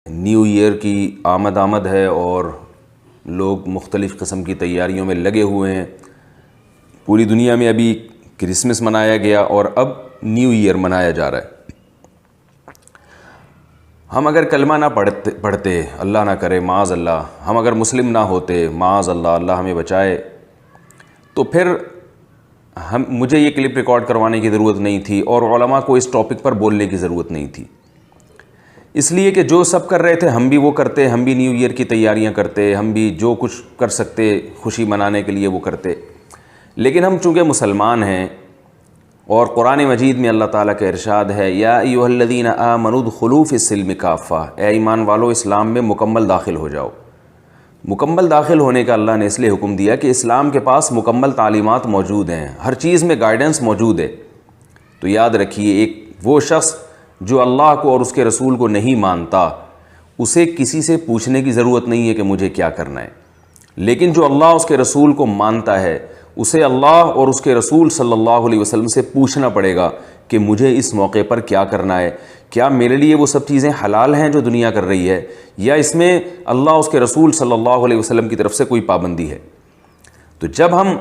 New year کی آمد ہے اور لوگ مختلف قسم کی تیاریوں میں لگے ہوئے ہیں. پوری دنیا میں ابھی کرسمس منایا گیا اور اب نیو ایئر منایا جا رہا ہے. ہم اگر کلمہ نہ پڑھتے اللہ نہ کرے معاذ اللہ، ہم اگر مسلم نہ ہوتے معاذ اللہ، اللہ ہمیں بچائے، تو پھر مجھے یہ کلپ ریکارڈ کروانے کی ضرورت نہیں تھی اور علماء کو اس ٹاپک پر بولنے کی ضرورت نہیں تھی. اس لیے کہ جو سب کر رہے تھے ہم بھی وہ کرتے، ہم بھی نیو ایئر کی تیاریاں کرتے، ہم بھی جو کچھ کر سکتے خوشی منانے کے لیے وہ کرتے. لیکن ہم چونکہ مسلمان ہیں اور قرآن مجید میں اللہ تعالیٰ کا ارشاد ہے یا ایھا الذین آمنوا ادخلوا فی السلم کافہ، اے ایمان والو اسلام میں مکمل داخل ہو جاؤ. مکمل داخل ہونے کا اللہ نے اس لیے حکم دیا کہ اسلام کے پاس مکمل تعلیمات موجود ہیں، ہر چیز میں گائیڈنس موجود ہے. تو یاد رکھیے، ایک وہ شخص جو اللہ کو اور اس کے رسول کو نہیں مانتا، اسے کسی سے پوچھنے کی ضرورت نہیں ہے کہ مجھے کیا کرنا ہے. لیکن جو اللہ اس کے رسول کو مانتا ہے، اسے اللہ اور اس کے رسول صلی اللہ علیہ وسلم سے پوچھنا پڑے گا کہ مجھے اس موقع پر کیا کرنا ہے. کیا میرے لیے وہ سب چیزیں حلال ہیں جو دنیا کر رہی ہے، یا اس میں اللہ اس کے رسول صلی اللہ علیہ وسلم کی طرف سے کوئی پابندی ہے. تو جب ہم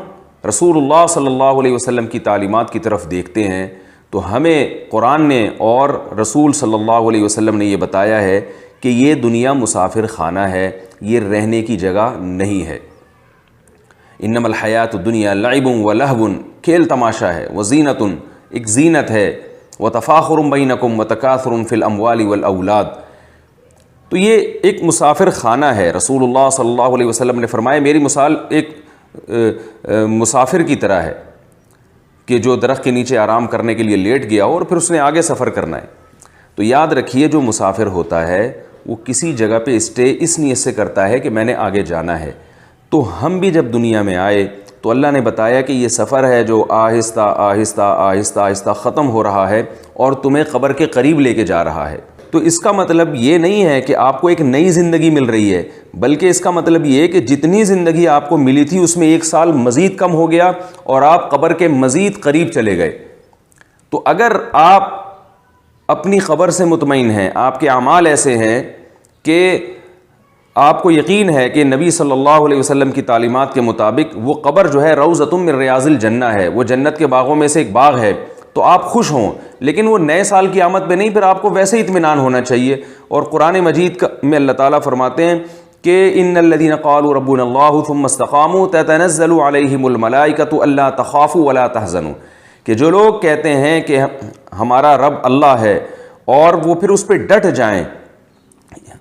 رسول اللہ صلی اللہ علیہ وسلم کی تعلیمات کی طرف دیکھتے ہیں تو ہمیں قرآن نے اور رسول صلی اللہ علیہ وسلم نے یہ بتایا ہے کہ یہ دنیا مسافر خانہ ہے، یہ رہنے کی جگہ نہیں ہے. انما الحیات الدنیا لعب و لہو، کھیل تماشا ہے، وزینت، ایک زینت ہے، وتفاخر بینکم وتکاثر فی الاموال والاولاد. تو یہ ایک مسافر خانہ ہے. رسول اللہ صلی اللہ علیہ وسلم نے فرمایا میری مثال ایک مسافر کی طرح ہے کہ جو درخت کے نیچے آرام کرنے کے لیے لیٹ گیا اور پھر اس نے آگے سفر کرنا ہے. تو یاد رکھیے، جو مسافر ہوتا ہے وہ کسی جگہ پہ اسٹے اس نیت سے کرتا ہے کہ میں نے آگے جانا ہے. تو ہم بھی جب دنیا میں آئے تو اللہ نے بتایا کہ یہ سفر ہے جو آہستہ آہستہ آہستہ آہستہ ختم ہو رہا ہے اور تمہیں قبر کے قریب لے کے جا رہا ہے. تو اس کا مطلب یہ نہیں ہے کہ آپ کو ایک نئی زندگی مل رہی ہے، بلکہ اس کا مطلب یہ ہے کہ جتنی زندگی آپ کو ملی تھی اس میں 1 سال مزید کم ہو گیا اور آپ قبر کے مزید قریب چلے گئے. تو اگر آپ اپنی قبر سے مطمئن ہیں، آپ کے اعمال ایسے ہیں کہ آپ کو یقین ہے کہ نبی صلی اللہ علیہ وسلم کی تعلیمات کے مطابق وہ قبر جو ہے روضۃ من ریاض الجنہ ہے، وہ جنت کے باغوں میں سے ایک باغ ہے، تو آپ خوش ہوں. لیکن وہ نئے سال کی آمد پہ نہیں، پھر آپ کو ویسے ہی اطمینان ہونا چاہیے. اور قرآن مجید میں اللہ تعالیٰ فرماتے ہیں کہ ان الذین قالوا ربنا اللہ ثم استقاموا تتنزل علیہم الملائکۃ الا تخافوا ولا تحزنوا، کہ جو لوگ کہتے ہیں کہ ہمارا رب اللہ ہے اور وہ پھر اس پہ ڈٹ جائیں،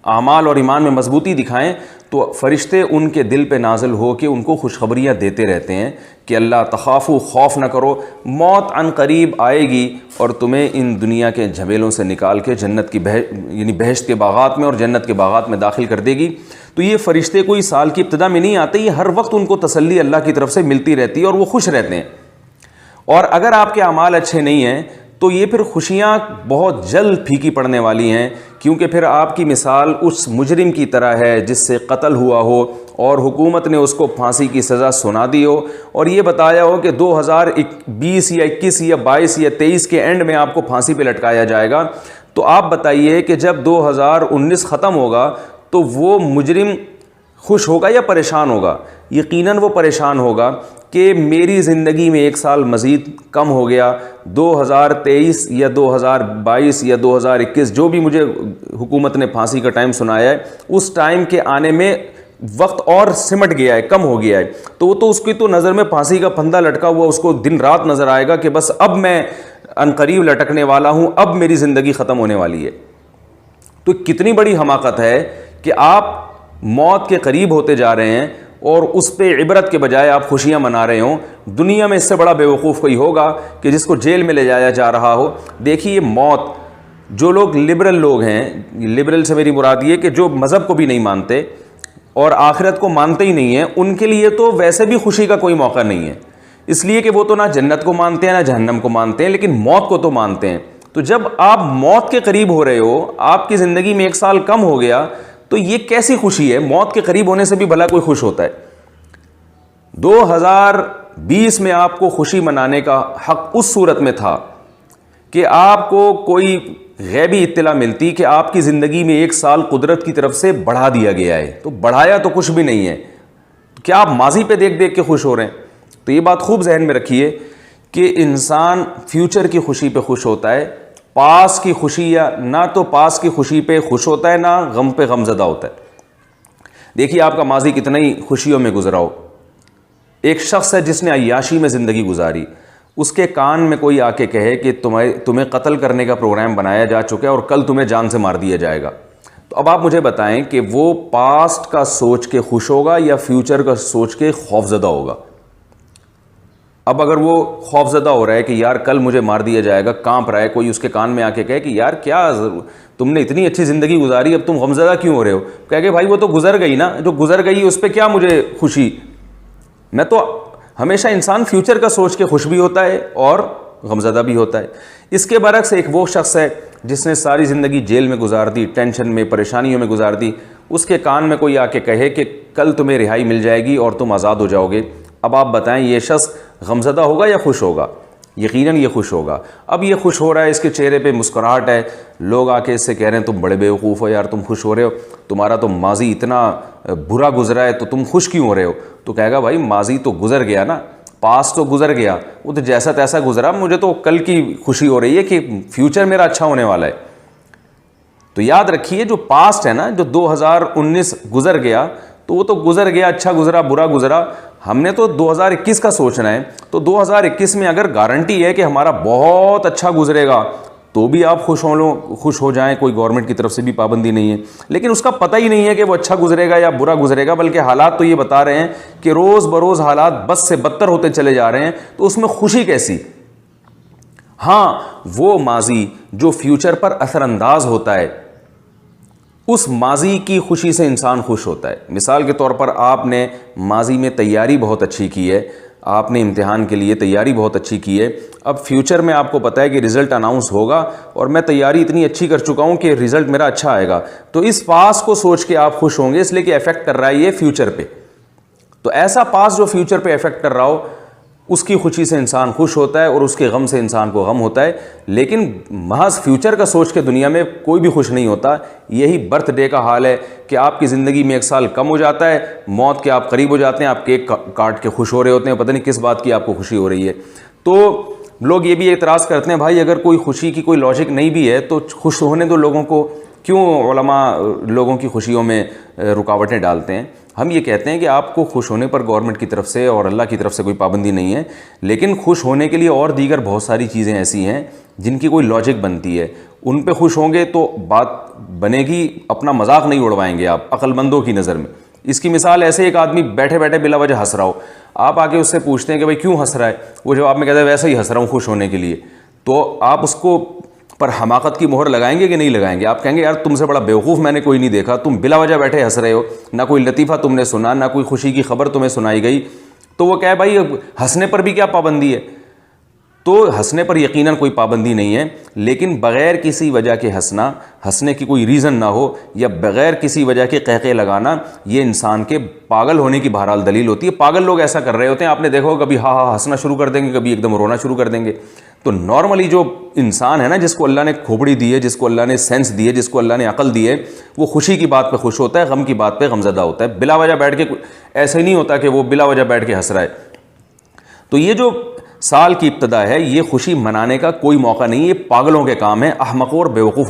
اعمال اور ایمان میں مضبوطی دکھائیں، تو فرشتے ان کے دل پہ نازل ہو کے ان کو خوشخبریاں دیتے رہتے ہیں کہ اللہ تخافوا، خوف نہ کرو، موت عن قریب آئے گی اور تمہیں ان دنیا کے جھمیلوں سے نکال کے جنت کی یعنی بہشت کے باغات میں اور جنت کے باغات میں داخل کر دے گی. تو یہ فرشتے کوئی سال کی ابتدا میں نہیں آتے، یہ ہر وقت ان کو تسلی اللہ کی طرف سے ملتی رہتی ہے اور وہ خوش رہتے ہیں. اور اگر آپ کے اعمال اچھے نہیں ہیں تو یہ پھر خوشیاں بہت جلد پھیکی پڑنے والی ہیں، کیونکہ پھر آپ کی مثال اس مجرم کی طرح ہے جس سے قتل ہوا ہو اور حکومت نے اس کو پھانسی کی سزا سنا دی ہو اور یہ بتایا ہو کہ 2020 یا 21 یا 22 یا 23 کے اینڈ میں آپ کو پھانسی پہ لٹکایا جائے گا. تو آپ بتائیے کہ جب 2019 ختم ہوگا تو وہ مجرم خوش ہوگا یا پریشان ہوگا؟ یقیناً وہ پریشان ہوگا کہ میری زندگی میں 1 سال مزید کم ہو گیا. 2023 یا 2022 یا 2021 جو بھی مجھے حکومت نے پھانسی کا ٹائم سنایا ہے، اس ٹائم کے آنے میں وقت اور سمٹ گیا ہے، کم ہو گیا ہے. تو وہ تو اس کی تو نظر میں پھانسی کا پھندا لٹکا ہوا اس کو دن رات نظر آئے گا کہ بس اب میں عنقریب لٹکنے والا ہوں، اب میری زندگی ختم ہونے والی ہے. تو کتنی بڑی حماقت ہے کہ آپ موت کے قریب ہوتے جا رہے ہیں اور اس پہ عبرت کے بجائے آپ خوشیاں منا رہے ہوں. دنیا میں اس سے بڑا بیوقوف کوئی ہوگا کہ جس کو جیل میں لے جایا جا رہا ہو. دیکھیے موت، جو لوگ لبرل لوگ ہیں، لبرل سے میری مراد یہ کہ جو مذہب کو بھی نہیں مانتے اور آخرت کو مانتے ہی نہیں ہیں، ان کے لیے تو ویسے بھی خوشی کا کوئی موقع نہیں ہے، اس لیے کہ وہ تو نہ جنت کو مانتے ہیں نہ جہنم کو مانتے ہیں، لیکن موت کو تو مانتے ہیں. تو جب آپ موت کے قریب ہو رہے ہو، آپ کی زندگی میں 1 سال کم ہو گیا، تو یہ کیسی خوشی ہے؟ موت کے قریب ہونے سے بھی بھلا کوئی خوش ہوتا ہے؟ 2020 میں آپ کو خوشی منانے کا حق اس صورت میں تھا کہ آپ کو کوئی غیبی اطلاع ملتی کہ آپ کی زندگی میں 1 سال قدرت کی طرف سے بڑھا دیا گیا ہے، تو بڑھایا تو کچھ بھی نہیں ہے، کیا آپ ماضی پہ دیکھ دیکھ کے خوش ہو رہے ہیں؟ تو یہ بات خوب ذہن میں رکھیے کہ انسان فیوچر کی خوشی پہ خوش ہوتا ہے، پاس کی خوشی یا نہ تو پاس کی خوشی پہ خوش ہوتا ہے نہ غم پہ غم زدہ ہوتا ہے۔ دیکھیے آپ کا ماضی کتنا ہی خوشیوں میں گزرا ہو، ایک شخص ہے جس نے عیاشی میں زندگی گزاری، اس کے کان میں کوئی آ کے کہے کہ تمہیں قتل کرنے کا پروگرام بنایا جا چکا ہے اور کل تمہیں جان سے مار دیا جائے گا، تو اب آپ مجھے بتائیں کہ وہ پاسٹ کا سوچ کے خوش ہوگا یا فیوچر کا سوچ کے خوفزدہ ہوگا؟ اب اگر وہ خوفزدہ ہو رہا ہے کہ یار کل مجھے مار دیا جائے گا، کانپ رہا ہے، کوئی اس کے کان میں آ کے کہے کہ یار کیا تم نے اتنی اچھی زندگی گزاری، اب تم غمزدہ کیوں ہو رہے ہو؟ کہہ کہ بھائی وہ تو گزر گئی نا، جو گزر گئی اس پہ کیا مجھے خوشی؟ میں تو ہمیشہ انسان فیوچر کا سوچ کے خوش بھی ہوتا ہے اور غمزدہ بھی ہوتا ہے۔ اس کے برعکس ایک وہ شخص ہے جس نے ساری زندگی جیل میں گزار دی، ٹینشن میں، پریشانیوں میں گزار دی، اس کے کان میں کوئی آ کے کہے کہ کل تمہیں رہائی مل جائے گی اور تم آزاد ہو جاؤ گے، اب آپ بتائیں یہ شخص غمزدہ ہوگا یا خوش ہوگا؟ یقیناً یہ خوش ہوگا۔ اب یہ خوش ہو رہا ہے، اس کے چہرے پہ مسکراہٹ ہے، لوگ آ کے اس سے کہہ رہے ہیں تم بڑے بیوقوف ہو یار، تم خوش ہو رہے ہو، تمہارا تو ماضی اتنا برا گزرا ہے تو تم خوش کیوں ہو رہے ہو؟ تو کہے گا بھائی ماضی تو گزر گیا نا، پاس تو گزر گیا، وہ تو جیسا تیسا گزرا، مجھے تو کل کی خوشی ہو رہی ہے کہ فیوچر میرا اچھا ہونے والا ہے۔ تو یاد رکھیے جو پاسٹ ہے نا، جو 2019 گزر گیا تو وہ تو گزر گیا، اچھا گزرا برا گزرا، ہم نے تو 2021 کا سوچنا ہے۔ تو 2021 میں اگر گارنٹی ہے کہ ہمارا بہت اچھا گزرے گا تو بھی آپ خوش ہو جائیں، کوئی گورنمنٹ کی طرف سے بھی پابندی نہیں ہے، لیکن اس کا پتہ ہی نہیں ہے کہ وہ اچھا گزرے گا یا برا گزرے گا، بلکہ حالات تو یہ بتا رہے ہیں کہ روز بروز حالات بد سے بدتر ہوتے چلے جا رہے ہیں، تو اس میں خوشی کیسی؟ ہاں وہ ماضی جو فیوچر پر اثر انداز ہوتا ہے، اس ماضی کی خوشی سے انسان خوش ہوتا ہے۔ مثال کے طور پر آپ نے ماضی میں تیاری بہت اچھی کی ہے، آپ نے امتحان کے لیے تیاری بہت اچھی کی ہے، اب فیوچر میں آپ کو پتہ ہے کہ رزلٹ اناؤنس ہوگا اور میں تیاری اتنی اچھی کر چکا ہوں کہ رزلٹ میرا اچھا آئے گا، تو اس پاس کو سوچ کے آپ خوش ہوں گے، اس لیے کہ افیکٹ کر رہا ہے یہ فیوچر پہ۔ تو ایسا پاس جو فیوچر پہ افیکٹ کر رہا ہو اس کی خوشی سے انسان خوش ہوتا ہے اور اس کے غم سے انسان کو غم ہوتا ہے، لیکن محض فیوچر کا سوچ کے دنیا میں کوئی بھی خوش نہیں ہوتا۔ یہی برتھ ڈے کا حال ہے کہ آپ کی زندگی میں 1 سال کم ہو جاتا ہے، موت کے آپ قریب ہو جاتے ہیں، آپ کیک کاٹ کے خوش ہو رہے ہوتے ہیں، پتہ نہیں کس بات کی آپ کو خوشی ہو رہی ہے۔ تو لوگ یہ بھی اعتراض کرتے ہیں بھائی اگر کوئی خوشی کی کوئی لاجک نہیں بھی ہے تو خوش ہونے دو لوگوں کو، کیوں علماء لوگوں کی خوشیوں میں رکاوٹیں ڈالتے ہیں؟ ہم یہ کہتے ہیں کہ آپ کو خوش ہونے پر گورنمنٹ کی طرف سے اور اللہ کی طرف سے کوئی پابندی نہیں ہے، لیکن خوش ہونے کے لیے اور دیگر بہت ساری چیزیں ایسی ہیں جن کی کوئی لاجک بنتی ہے، ان پہ خوش ہوں گے تو بات بنے گی، اپنا مذاق نہیں اڑوائیں گے آپ عقل مندوں کی نظر میں۔ اس کی مثال ایسے ایک آدمی بیٹھے بیٹھے بلا وجہ ہنس رہا ہو، آپ آ کے اس سے پوچھتے ہیں کہ بھائی کیوں ہنس رہا ہے، وہ جواب میں کہتا ہے ویسے ہی ہنس رہا ہوں خوش ہونے کے لیے، تو آپ اس کو پر حماقت کی مہر لگائیں گے کہ نہیں لگائیں گے؟ آپ کہیں گے یار تم سے بڑا بیوقوف میں نے کوئی نہیں دیکھا، تم بلا وجہ بیٹھے ہنس رہے ہو، نہ کوئی لطیفہ تم نے سنا، نہ کوئی خوشی کی خبر تمہیں سنائی گئی، تو وہ کہے بھائی ہنسنے پر بھی کیا پابندی ہے؟ تو ہنسنے پر یقیناً کوئی پابندی نہیں ہے، لیکن بغیر کسی وجہ کے ہنسنا، ہنسنے کی کوئی ریزن نہ ہو یا بغیر کسی وجہ کے قہقہے لگانا، یہ انسان کے پاگل ہونے کی بہرحال دلیل ہوتی ہے۔ پاگل لوگ ایسا کر رہے ہوتے ہیں، آپ نے دیکھا ہو کبھی ہاں ہاں ہنسنا شروع کر دیں گے، کبھی ایک دم رونا شروع کر دیں گے۔ تو نارملی جو انسان ہے نا، جس کو اللہ نے کھوپڑی دی ہے، جس کو اللہ نے سینس دی ہے، جس کو اللہ نے عقل دی ہے، وہ خوشی کی بات پہ خوش ہوتا ہے، غم کی بات پہ غمزدہ ہوتا ہے، بلا وجہ بیٹھ کے ایسا ہی نہیں ہوتا کہ وہ بلا وجہ بیٹھ کے ہنس رہا ہے۔ تو یہ جو سال کی ابتدا ہے، یہ خوشی منانے کا کوئی موقع نہیں، یہ پاگلوں کے کام ہے، احمقوں اور بیوقوف